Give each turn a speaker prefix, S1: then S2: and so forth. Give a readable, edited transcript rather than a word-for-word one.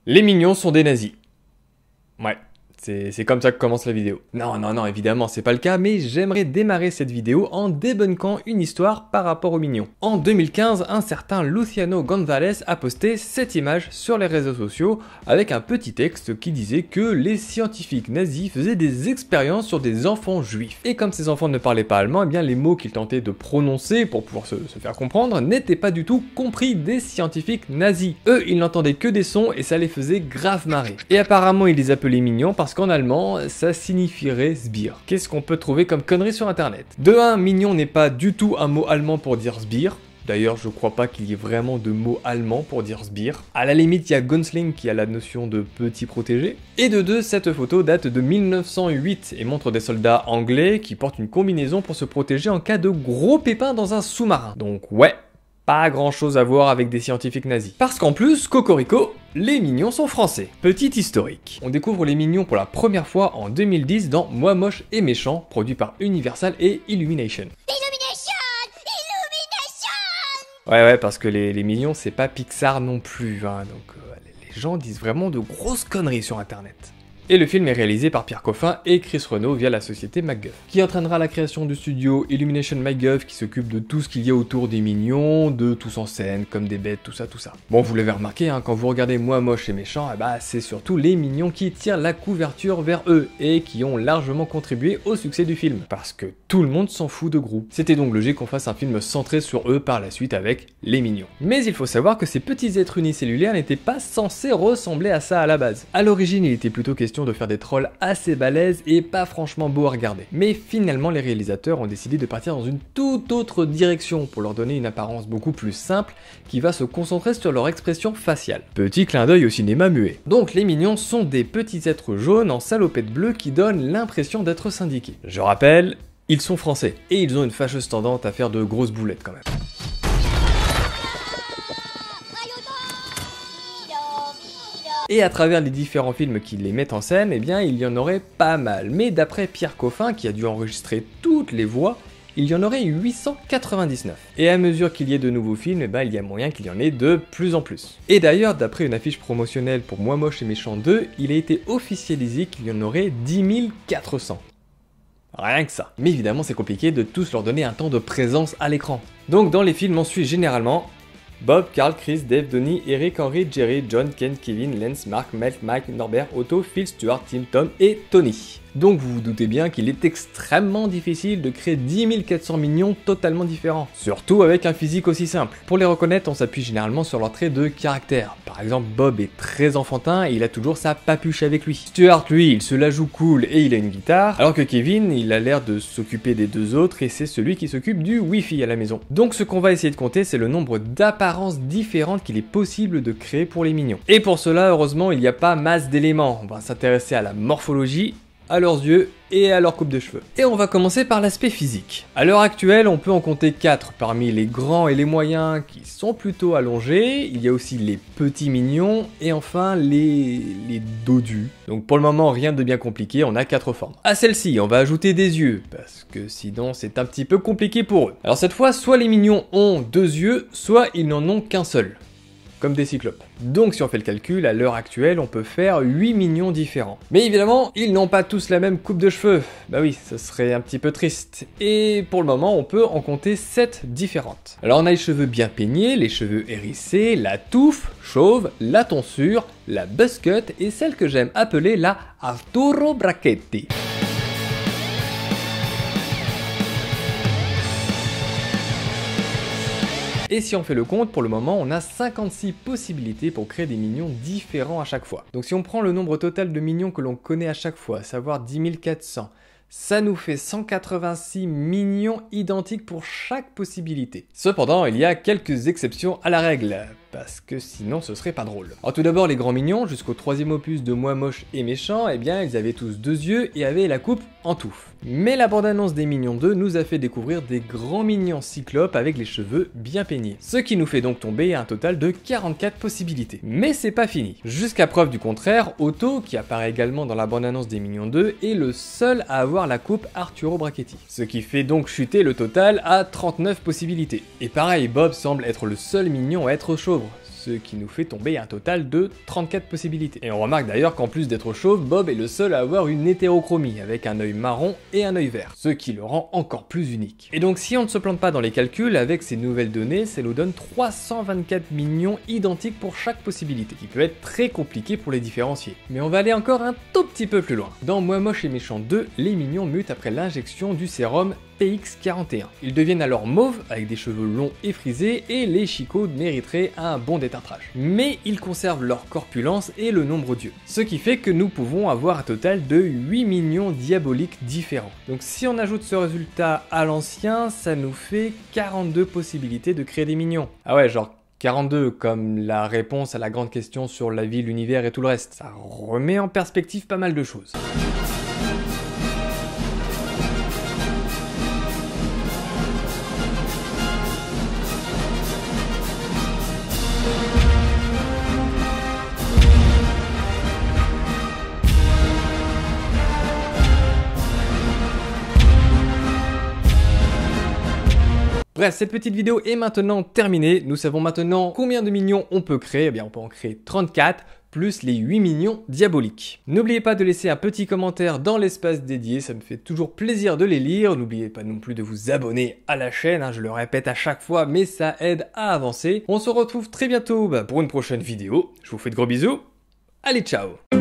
S1: Les mignons sont des nazis. Ouais, c'est comme ça que commence la vidéo. Non, évidemment, c'est pas le cas, mais j'aimerais démarrer cette vidéo en débunkant une histoire par rapport aux mignons. En 2015, un certain Luciano González a posté cette image sur les réseaux sociaux avec un petit texte qui disait que les scientifiques nazis faisaient des expériences sur des enfants juifs. Et comme ces enfants ne parlaient pas allemand, eh bien les mots qu'ils tentaient de prononcer pour pouvoir se faire comprendre n'étaient pas du tout compris des scientifiques nazis. Eux, ils n'entendaient que des sons et ça les faisait grave marrer. Et apparemment, ils les appelaient mignons parce qu'en allemand, ça signifierait sbire. Qu'est-ce qu'on peut trouver comme connerie sur internet? De 1, mignon n'est pas du tout un mot allemand pour dire sbire. D'ailleurs, je crois pas qu'il y ait vraiment de mot allemand pour dire sbire. À la limite, il y a Gunsling qui a la notion de petit protégé. Et de 2, cette photo date de 1908 et montre des soldats anglais qui portent une combinaison pour se protéger en cas de gros pépins dans un sous-marin. Donc ouais, pas grand chose à voir avec des scientifiques nazis. Parce qu'en plus, cocorico, les mignons sont français. Petit historique. On découvre les mignons pour la première fois en 2010 dans Moi moche et méchant, produit par Universal et Illumination. Ouais, parce que les mignons, c'est pas Pixar non plus, hein, donc les gens disent vraiment de grosses conneries sur internet. Et le film est réalisé par Pierre Coffin et Chris Renaud via la société MacGuff, qui entraînera la création du studio Illumination MacGuff qui s'occupe de tout ce qu'il y a autour des mignons, de tous en scène, comme des bêtes, tout ça. Bon, vous l'avez remarqué, hein, quand vous regardez Moi moche et méchant, c'est surtout les mignons qui tirent la couverture vers eux et qui ont largement contribué au succès du film, parce que tout le monde s'en fout de Gru. C'était donc logique qu'on fasse un film centré sur eux par la suite avec les mignons. Mais il faut savoir que ces petits êtres unicellulaires n'étaient pas censés ressembler à ça à la base. À l'origine, il était plutôt question de faire des trolls assez balèzes et pas franchement beaux à regarder. Mais finalement, les réalisateurs ont décidé de partir dans une toute autre direction pour leur donner une apparence beaucoup plus simple qui va se concentrer sur leur expression faciale. Petit clin d'œil au cinéma muet. Donc les mignons sont des petits êtres jaunes en salopette bleue qui donnent l'impression d'être syndiqués. Je rappelle, ils sont français et ils ont une fâcheuse tendance à faire de grosses boulettes quand même. Et à travers les différents films qui les mettent en scène, eh bien il y en aurait pas mal. Mais d'après Pierre Coffin, qui a dû enregistrer toutes les voix, il y en aurait 899. Et à mesure qu'il y ait de nouveaux films, il y a moyen qu'il y en ait de plus en plus. Et d'ailleurs, d'après une affiche promotionnelle pour Moi moche et méchant 2, il a été officialisé qu'il y en aurait 10 400. Rien que ça. Mais évidemment, c'est compliqué de tous leur donner un temps de présence à l'écran. Donc dans les films, on suit généralement Bob, Carl, Chris, Dave, Donnie, Eric, Henry, Jerry, John, Ken, Kevin, Lance, Mark, Mel, Mike, Norbert, Otto, Phil, Stuart, Tim, Tom et Tony. Donc vous vous doutez bien qu'il est extrêmement difficile de créer 10 400 mignons totalement différents, surtout avec un physique aussi simple. Pour les reconnaître, on s'appuie généralement sur leurs traits de caractère. Par exemple, Bob est très enfantin et il a toujours sa papuche avec lui. Stuart, lui, il se la joue cool et il a une guitare, alors que Kevin, il a l'air de s'occuper des deux autres et c'est celui qui s'occupe du Wi-Fi à la maison. Donc ce qu'on va essayer de compter, c'est le nombre d'apparences différentes qu'il est possible de créer pour les mignons. Et pour cela, heureusement, il n'y a pas masse d'éléments. On va s'intéresser à la morphologie, à leurs yeux et à leur coupe de cheveux. Et on va commencer par l'aspect physique. À l'heure actuelle, on peut en compter 4 parmi les grands et les moyens qui sont plutôt allongés. Il y a aussi les petits mignons et enfin les dodus. Donc pour le moment, rien de bien compliqué, on a 4 formes. À celle-ci, on va ajouter des yeux, parce que sinon c'est un petit peu compliqué pour eux. Alors cette fois, soit les mignons ont 2 yeux, soit ils n'en ont qu'un seul. Comme des cyclopes. Donc si on fait le calcul, à l'heure actuelle, on peut faire 8 mignons différents. Mais évidemment, ils n'ont pas tous la même coupe de cheveux. Bah oui, ce serait un petit peu triste. Et pour le moment, on peut en compter 7 différentes. Alors on a les cheveux bien peignés, les cheveux hérissés, la touffe, chauve, la tonsure, la buzz cut et celle que j'aime appeler la Arturo Brachetti. Et si on fait le compte, pour le moment, on a 56 possibilités pour créer des mignons différents à chaque fois. Donc si on prend le nombre total de mignons que l'on connaît à chaque fois, à savoir 10 400, ça nous fait 186 mignons identiques pour chaque possibilité. Cependant, il y a quelques exceptions à la règle, parce que sinon ce serait pas drôle. Alors tout d'abord, les grands mignons, jusqu'au 3e opus de Moi moche et méchant, eh bien ils avaient tous 2 yeux et avaient la coupe en touffe. Mais la bande-annonce des Mignons 2 nous a fait découvrir des grands mignons cyclopes avec les cheveux bien peignés. Ce qui nous fait donc tomber à un total de 44 possibilités. Mais c'est pas fini. Jusqu'à preuve du contraire, Otto, qui apparaît également dans la bande-annonce des Mignons 2, est le seul à avoir la coupe Arturo Brachetti. Ce qui fait donc chuter le total à 39 possibilités. Et pareil, Bob semble être le seul mignon à être chauve. ce qui nous fait tomber un total de 34 possibilités. Et on remarque d'ailleurs qu'en plus d'être chauve, Bob est le seul à avoir une hétérochromie, avec un œil marron et un œil vert, ce qui le rend encore plus unique. Et donc si on ne se plante pas dans les calculs, avec ces nouvelles données, ça nous donne 324 mignons identiques pour chaque possibilité, qui peut être très compliqué pour les différencier. Mais on va aller encore un tout petit peu plus loin. Dans Moi Moche et Méchant 2, les mignons mutent après l'injection du sérum PX41. Ils deviennent alors mauves, avec des cheveux longs et frisés, et les chicots mériteraient un bon détartrage. Mais ils conservent leur corpulence et le nombre d'yeux. Ce qui fait que nous pouvons avoir un total de 8 mignons diaboliques différents. Donc si on ajoute ce résultat à l'ancien, ça nous fait 42 possibilités de créer des mignons. Ah ouais, genre 42 comme la réponse à la grande question sur la vie, l'univers et tout le reste. Ça remet en perspective pas mal de choses. Bref, cette petite vidéo est maintenant terminée. Nous savons maintenant combien de mignons on peut créer. Eh bien, on peut en créer 34, plus les 8 mignons diaboliques. N'oubliez pas de laisser un petit commentaire dans l'espace dédié, ça me fait toujours plaisir de les lire. N'oubliez pas non plus de vous abonner à la chaîne, je le répète à chaque fois, mais ça aide à avancer. On se retrouve très bientôt pour une prochaine vidéo. Je vous fais de gros bisous. Allez, ciao!